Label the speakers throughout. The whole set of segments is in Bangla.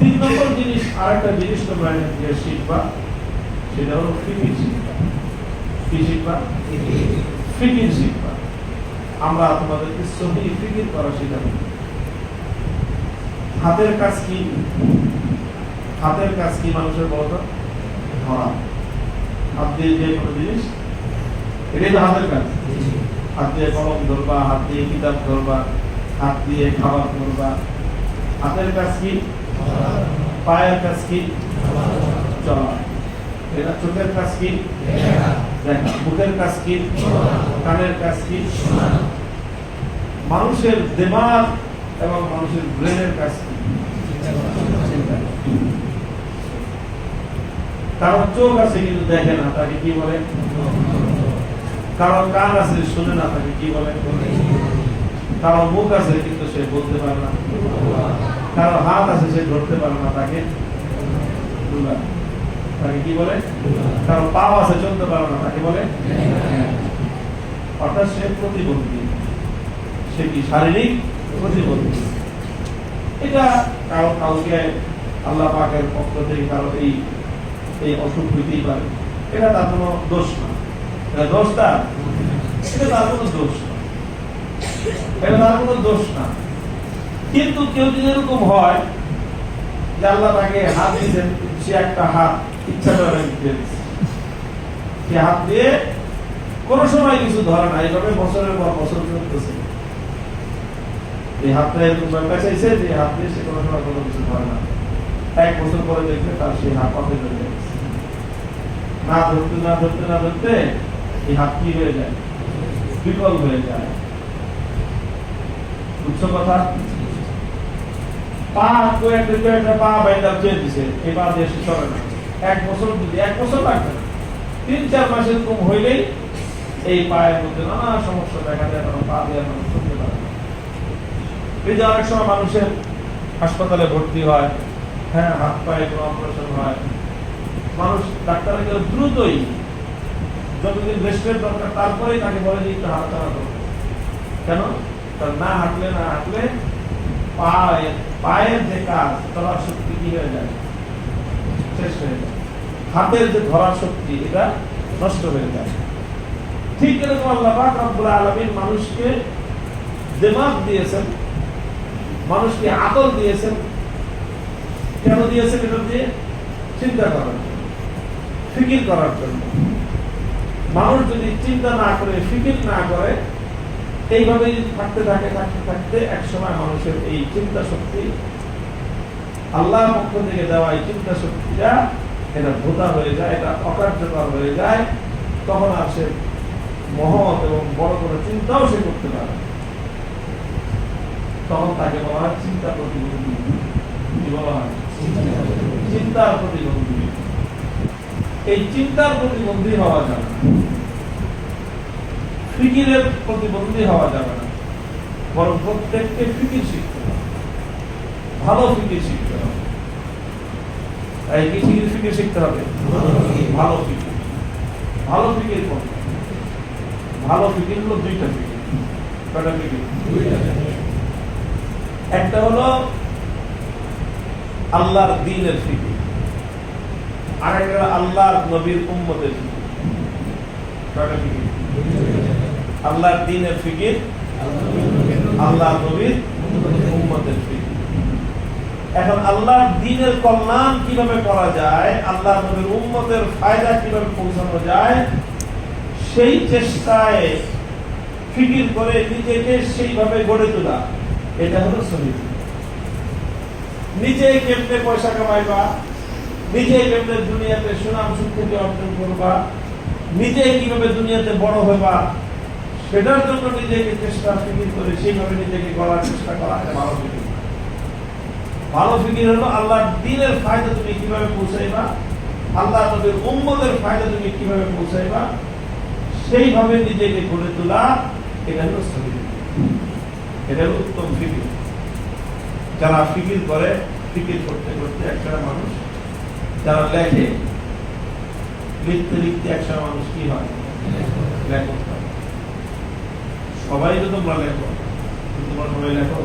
Speaker 1: তিন নম্বর জিনিস, আরেকটা জিনিস তোমরা শিখবা, সেটা হলো ফিকির শিখবা। কি শিখবা? ফিকির শিখবা। আমরা তোমাদেরকে সহি ফিকির করা শিখাবো। হাতের কাজ কি? হাতের কাজ কি মানুষের বলতো? ধরা। হাত দিয়ে যে কোনো জিনিস, এটাই তো হাতের কাজ। হাত দিয়ে কলম ধরবা, হাত দিয়ে কিতাব ধরবা, হাত দিয়ে খাবার ধরবা। হাতের কাজ কি? পায়ের কাজ কি? চলা। এটা চোখের কাজ কি? দেখা। মুখের কাজ কি? কানের কাজ কি? মানুষের দিমাগ এবং মানুষের ব্রেনের কাজ কি? কারণ চোখ আছে কিন্তু দেখে না, তাকে কি বলে? কারণ কান আছে শুনে না, তাকে কি বলে? কারণ মুখ আছে কিন্তু সে বলতে পারে না। কারণ হাত আছে সে ধরতে পারে না, তাকে কি বলে? কারণ পা আছে চলতে পারে না, তাকে বলে? অর্থাৎ সে প্রতিবন্ধী। সে কি শারীরিক প্রতিবন্ধী। এটা কাউকে আল্লাহ পাকের পক্ষ থেকে কারো এই অসুখ হইতেই পারে, এটা তার কোনো দোষ না। এটা দোষ তার? এটা তার কোনো দোষ না, এটা তার কোনো দোষ না। কিন্তু কেউ যদি এরকম হয় যে আল্লাহ তাকে হাত দিয়েছেন, সে একটা হাত ইচ্ছা করে সে হাত দিয়ে কোনো সময় কিছু ধরে না, এইভাবে বছরের পর বছর চলতেছে। এই হাতটা এরকম চাইছে যে হাত দিয়ে সে কোনো সময় কোনো কিছু ধরে না। এক বছর পরে দেখলে তার সেই হাত অফে হয়ে যায়। না ধরতে না ধরতে না ধরতে এই হাত কি হয়ে যায়? বিকল হয়ে যায়। বুঝছো কথা? পা একটা পা বাইন্দা চেয়ে দিছে, এই পা দিয়ে সে চলে না। এক বছর যদি, এক বছর লাগবে না, 3-4 মাস এরকম হইলেই এই পায়ের মধ্যে নানা সমস্যা দেখা যায়, কারণ পা দিয়ে মানুষ চলতে পারে না। এই যে অনেক সময় মানুষের হাসপাতালে ভর্তি হয়, হ্যাঁ, হাত পায়ে কোনো অপারেশন হয়, মানুষ ডাক্তারের কাছে দ্রুতই যতদিন রেস্টের দরকার তারপরেই তাকে বলে যে একটু হাঁটাচলা করবে। কেন? কারণ না হাঁটলে পায়ের যে কাজ, চলার শক্তি কি হয়ে যায়? শেষ হয়ে যায়। হাতের যে ধরার শক্তি, এটা নষ্ট হয়ে যায়। ঠিক এরকম আল্লাহ পাক রব্বুল আলামিন মানুষকে দিমাগ দিয়েছেন, মানুষকে আকল দিয়েছেন। কেন দিয়েছেন? এটা দিয়ে চিন্তা করার জন্য, ফিকির করার জন্য। মানুষ যদি চিন্তা না করে, ফিকির না করে, এইভাবে থাকতে থাকতে এক সময় মানুষের এই চিন্তা শক্তি, আল্লাহর পক্ষ থেকে দেওয়া এই চিন্তা শক্তিটা এটা ভোতা হয়ে যায়, এটা অকার্যকর হয়ে যায়। তখন আর সে মহৎ এবং বড় বড় চিন্তাও সে করতে পারে। তখন তাকে বলা হয় চিন্তা প্রতিবন্ধী। কি বলা হয়? চিন্তার প্রতিবন্ধী। এই চিন্তার প্রতিবন্ধী হওয়া যাবে না, ফিকিরের প্রতিবন্ধী হওয়া যাবে না, বরং প্রত্যেককে ফিকির শিখতে হবে, ভালো ফিকির শিখতে হবে। এই কি ফিকির শিখতে হবে? ভালো ফিকির। ভালো ফিকির কোনটা? ভালো ফিকির হলো দুইটা ফিকির। কয়টা ফিকির? একটা হলো আল্লাহর দ্বীনের ফিকির, আর একটা আল্লাহর নবীর উম্মতের ফিকির। কয়টা ফিকির? আল্লাহর দ্বীনের ফিকির, আল্লাহর নবীর উম্মতের ফিকির। এখন আল্লাহর দ্বীনের কল্যাণ কিভাবে করা যায়, আল্লাহর নবীর উম্মতের ফায়দা কিভাবে পৌঁছানো যায়, সেই চেষ্টায় ফিকির করে নিজেকে সেইভাবে গড়ে তোলা, এটা হলো সহিহ। নিজে কেমনে পয়সা কামাইবা, নিজে কেমনে দুনিয়াতে সুনাম সুখ্যাতি অর্জন করবা, নিজে কিভাবে দুনিয়াতে বড় হবা, সেটার জন্য নিজেকে চেষ্টা ফিকির করে সেইভাবে নিজেকে গড়ার চেষ্টা করা একটা ভালো ফিকির। ভালো ফিকির হলো আল্লাহর দ্বীনের ফায়দা তুমি কিভাবে পৌঁছাইবা, আল্লাহ নবীর উম্মতের ফায়দা তুমি কিভাবে পৌঁছাইবা, সেইভাবে নিজেকে গড়ে তোলা, এটা হলো সহিহ। এটা হলো উত্তম ফিকির। যারা ফিকির করে, ফিকির করতে করতে একটা মানুষ, যারা লেখে, লিখতে লিখতে একটা মানুষ কি হয়? লেখক হয়। সবাই তো তোমরা লেখো, তোমরা সবাই লেখো,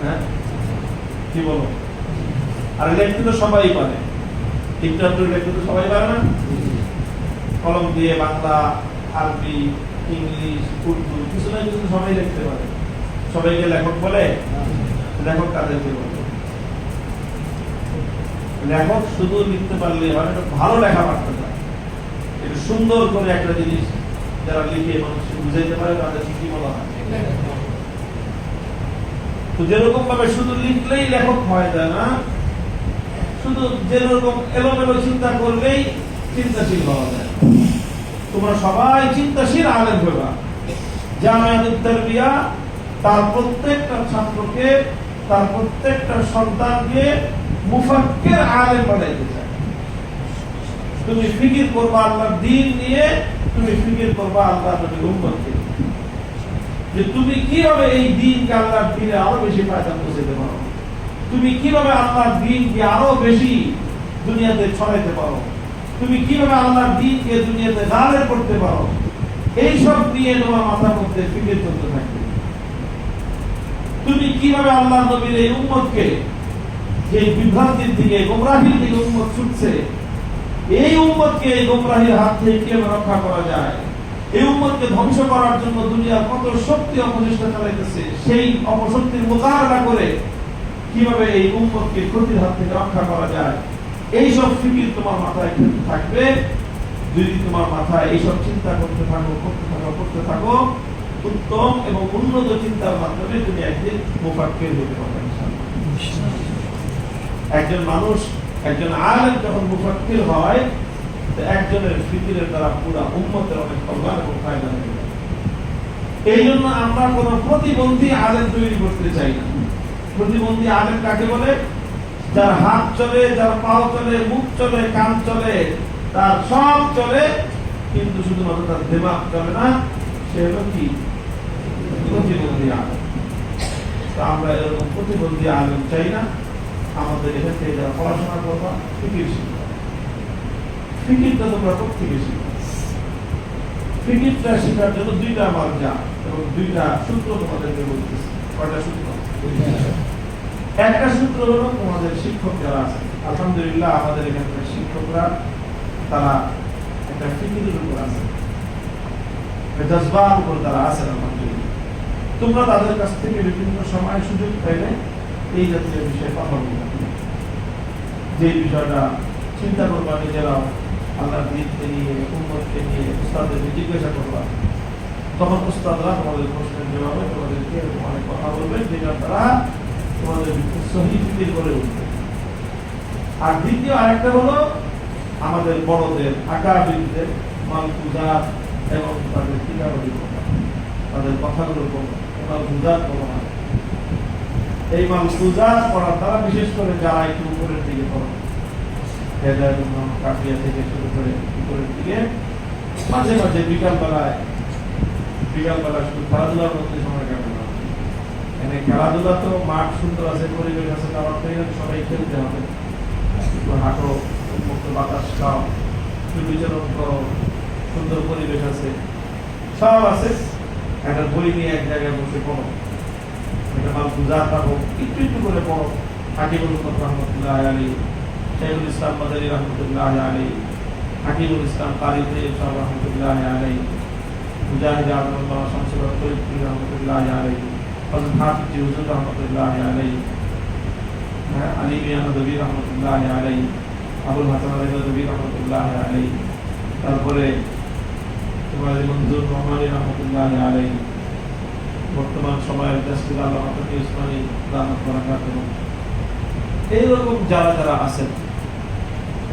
Speaker 1: হ্যাঁ? কি বলো? আর লিখতে তো সবাই পারে, একটু লিখতে তো সবাই পারে না। কলম দিয়ে বাংলা, আরবি, ইংলিশ, উর্দু কিছু না কিছু সবাই লিখতে পারে। সবাইকে লেখক বলে? লেখক কাদেরকে বলে? লেখক শুধু লিখতে পারলে হয়, এটা ভালো লেখা পারতে হয়, এটা সুন্দর করে একটা জিনিস যারা লিখে মানুষকে বুঝাইতে পারে তাদেরকে কি বলা হয়? তো যেরকম ভাবে শুধু লিখলেই লেখক হয় যায় না, শুধু যেরকম এলোমেলো চিন্তা করলেই চিন্তাশীল হওয়া যায়। তোমরা সবাই চিন্তাশীল আলেম হবা। জামিয়াতুত তারবিয়া তার প্রত্যেকটা ছাত্রকে, তার প্রত্যেকটা সন্তানকে মুফাক্কির আলেম বানাইতে চায়। তুমি ফিকির করবা আল্লাহর দ্বীন নিয়ে, তুমি ফিকির করবা আল্লাহর নবীর উম্মতকে, যে তুমি কিভাবে এই দ্বীনকে আল্লাহর দ্বীনে আরো বেশি ফায়দা পৌঁছাতে পারো, তুমি কিভাবে আল্লাহর দ্বীনকে আরো বেশি দুনিয়াতে ছড়াইতে পারো, তুমি কিভাবে আল্লাহর দ্বীনকে দুনিয়াতে গালের করতে পারো, এইসব নিয়ে তোমার মাথার মধ্যে ফিকির চলতে থাকবে। তুমি কিভাবে আল্লাহর নবীর এই উম্মতকে, যে বিভ্রান্তির দিকে, গোমরাহির দিকে উম্মত ছুটছে, এই উম্মতকে এই গোমরাহির হাত থেকে কিভাবে রক্ষা করা যায়, এই উম্মতকে ধ্বংস করার জন্য দুনিয়ার কত শক্তি অপচেষ্টা চালাইতেছে, সেই অপশক্তির মোকাবেলা করে কিভাবে এই উম্মতকে ক্ষতির হাত থেকে রক্ষা করা যায়, এইসব ফিকির তোমার মাথায় থাকবে। যদি তোমার মাথায় এইসব চিন্তা করতে থাকো, উত্তম এবং উন্নত চিন্তার মাধ্যমে তুমি একদিন মুফাক্কির হতে পারবে ইনশাআল্লাহ। একজন মানুষ, একজন আলেম যখন মুফাক্কির হয়, একজনের ফিকিরের দ্বারা পুরো উম্মতের অনেক কল্যাণ এবং ফায়দা হবে। এই জন্য আমরা কোন প্রতিবন্ধী আলেম তৈরি করতে চাই না। প্রতিবন্ধী আলেম কাকে বলে? যার হাত চলে, যার পাও চলে, মুখ চলে, কান চলে, তার সব চলে, কিন্তু শুধুমাত্র তার দিমাগ চলে না, সে হলো কি? প্রতিবন্ধী আলেম। আমরা এরকম প্রতিবন্ধী আলেম চাই না। আমাদের এখান থেকে যারা পড়াশোনা করবা, ফিকির শিখবা। ফিকিরটা তোমরা প্রত্যেকে শিখবা। ফিকিরটা শেখার জন্য দুইটা মার্জা এবং দুইটা সূত্র তোমাদেরকে বলতেছি। কয়টা সূত্র? একটা সূত্র হলো তোমাদের শিক্ষক যারা আছে, আলহামদুলিল্লাহ আমাদের এখানকার শিক্ষকরা তারা একটা ফিকিরের উপর আছে, জজবার উপর তারা আছেন আলহামদুলিল্লাহ। তোমরা তাদের কাছ থেকে বিভিন্ন সময় সুযোগ পাইলে এই জাতীয় বিষয়ে কথা বলবে, যে বিষয়টা চিন্তা করবা নিজেরাও, আল্লাহর দ্বীনকে নিয়ে, উম্মতকে নিয়ে উস্তাদদেরকে জিজ্ঞাসা করবা, তখন উস্তাদরা তোমাদের প্রশ্নের জবাবে তোমাদেরকে অনেক কথা বলবে, যেটা তারা তোমাদের সহি ফিকির করে উঠবে। আর দ্বিতীয় আরেকটা হলো আমাদের বড়দের, আকাবিরদের মালফুজাত এবং তাদের কিতাবের কথা, তাদের কথাগুলোর কথা, মালফুজাত বলা হয়। এই মালফুজাত পড়ার দ্বারা, বিশেষ করে যারা একটু উপরের দিকে পড়ে, কাফিয়া থেকে শুরু করে উপরের দিকে, মাঝে মাঝে বিকালবেলায় শুধু খেলাধুলার মধ্যে সময় কাটানো। মানে খেলাধুলা তো মাঠ সুন্দর আছে, পরিবেশ আছে, তার থেকে সবাই খেলতে হবে, একটু হাঁটো, মুক্ত বাতাস খাও, একটু বিচরণ করো, সুন্দর পরিবেশ আছে, সব আছে। একটা বই নিয়ে এক জায়গায় বসে পড়ো, একটা মাল বুঝা থাকো, একটু একটু করে পড়ো। হাকিমুল উম্মত রহমতুল্লাহ আলাইহি, শাইখুল ইসলাম মাদানী রহমতুল্লাহ আলাইহি, হাকিমুল ইসলাম কারি তৈয়ব সাহেব রহমতুল্লাহ আলাইহি, মুজাহিদ আজমুল্লাহ শামসুল হক তৈয়ব রহমতুল্লাহ আলাইহি, হযরত হাফিজ হুজুর রহমতুল্লাহ আলাইহি, আলী মিয়া নদভী রহমতুল্লাহ আলাইহি, আবুল হাসান আলী নদভী রহমতুল্লাহ আলাইহি, তারপরে তোমার মনজুর রহমানী রহমতুল্লাহ আলাইহি, বর্তমান সময়ের জাসতির আল্লামা তকি উসমানী দামাত বারাকাতুহু, এইরকম যারা যারা আছেন,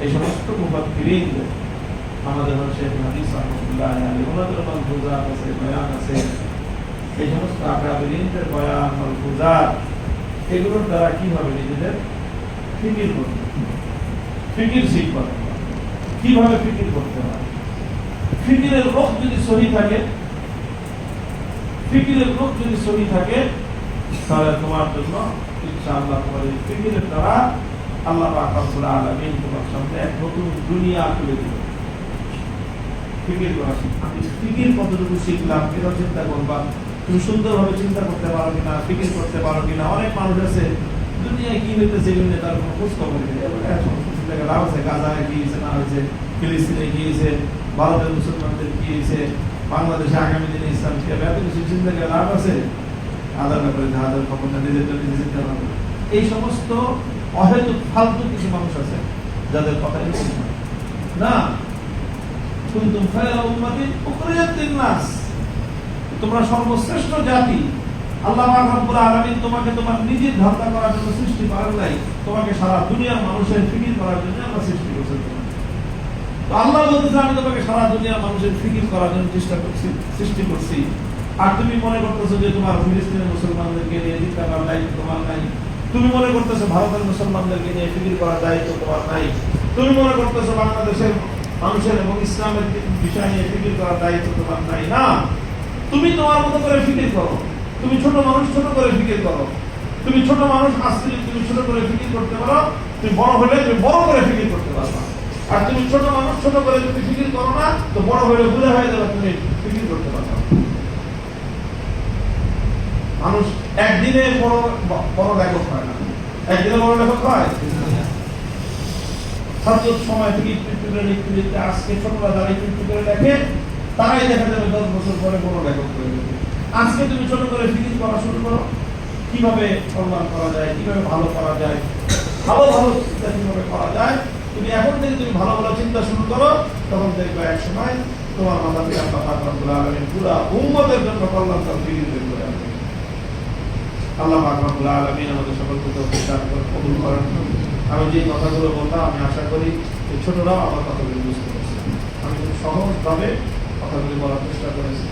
Speaker 1: এই সমস্ত মুফাক্কিরিন আমাদের শেখ হাদিস রহমতুল্লাহ আলাইহি, ওনাদের মালফুজাত আছে, বয়ান আছে, এই সমস্ত আকাবিরিনদের বয়ান, মালফুজাত, এগুলোর দ্বারা কিভাবে নিজেদের ফিকির করতে, ফিকির শিখবা, কিভাবে ফিকির করতে হয়। ফিকিরের রোগ যদি সহি থাকে, ফিকিরের রোগ যদি সহি থাকে, তাহলে তোমার জন্য ইনশাআল্লাহ তোমার এই ফিকিরের দ্বারা আল্লাহ পাক রব্বুল আলামিন তোমার সামনে এক নতুন দুনিয়া খুলে দিবে। ফিকির করা, আমি ফিকির কতটুকু শিখলাম এটা চিন্তা করবা। তুমি সুন্দরভাবে চিন্তা করতে পারো কিনা, ফিকির করতে পারো কিনা। অনেক মানুষ আছে দুনিয়ায় কি হইতেছে এগুলো নিয়ে তার কোনো খোঁজ খবর নেই। লাভ আছে, গাজায় কি হয়েছে না হয়েছে, ফিলিস্তিনে কি হয়েছে, ভারতের মুসলমানদের কি হয়েছে, বাংলাদেশে আগামী দিনে ইসলাম কি হবে, এত কিছু চিন্তা করে লাভ আছে? আদার ব্যাপারে যাদের খবর না, নিজেরটা নিজে চিন্তা করবে। এই সমস্ত অহেতুক ফালতু কিছু মানুষ আছে যাদের কথা এরকম না। কুনতুম খায়রা উম্মাতিন উখরিজাত লিন-নাস, তোমরা সর্বশ্রেষ্ঠ জাতি। আল্লাহ পাক রব্বুল আলামিন তোমাকে তোমার নিজের ধান্দা করার জন্য সৃষ্টি করেন নাই, তোমাকে সারা দুনিয়ার মানুষের ফিকির করার জন্য আল্লাহ সৃষ্টি করেছেন। তো আল্লাহ বলতেছে আমি তোমাকে সারা দুনিয়ার মানুষের ফিকির করার জন্য সৃষ্টি করছি। আর তুমি মনে করতেছো যে তোমার ফিলিস্তিনের মুসলমানদেরকে নিয়ে চিন্তা করার দায়িত্ব তোমার নাই। তুমি মনে করতেছো ভারতের মুসলমানদেরকে নিয়ে ফিকির করার দায়িত্ব তোমার নাই। তুমি মনে করতেছো বাংলাদেশের মানুষের এবং ইসলামের বিষয় নিয়ে ফিকির করার দায়িত্ব তোমার নাই। না, তুমি তোমার মতো করে ফিকির করো। তুমি ছোট মানুষ ছোট করে ফিকির করো। তুমি ছোট মানুষ আসলে তুমি ছোট করে ফিকির করতে পারো, তুমি বড় হলে তুমি বড় করে ফিকির করতে পারবা। আর তুমি ছোট মানুষ ছোট করে যদি ফিকির করো না, তো বড় হলে বুঝে হয়ে যাবে তুমি ফিকির করতে পারবা। মানুষ একদিনে বড় লেখক হয় না। একদিনে বড় লেখক হয় ছাত্র সময় থেকে একটু লিখতে আজকে ছোটরা যারা একটু করে লেখে, তারাই দেখা যাবে 10 বছর পরে বড় লেখক হয়ে যাবে। আজকে তুমি ছোট করে ফিকির করা শুরু করো, কিভাবে কল্যাণ করা যায়, কিভাবে ভালো করা যায়, ভালো চিন্তা কিভাবে করা যায়। তুমি এখন থেকে তুমি ভালো চিন্তা শুরু করো, তখন দেখবে এক সময় তোমার মাথা থেকে আল্লাহ পাক রব্বুল আলামিন পুরা উম্মতের জন্য কল্যাণকর ফিকির বের করে আনবে। আল্লাহ পাক রব্বুল আলামিন আমাদের সকলকে তৌফিক দান করুন, কবুল করেন। আমি যে কথাগুলো বললাম আমি আশা করি ছোটরাও আমার কথাগুলো বুঝতে পারছে। আমি খুব সহজভাবে কথাগুলি বলার চেষ্টা করেছি।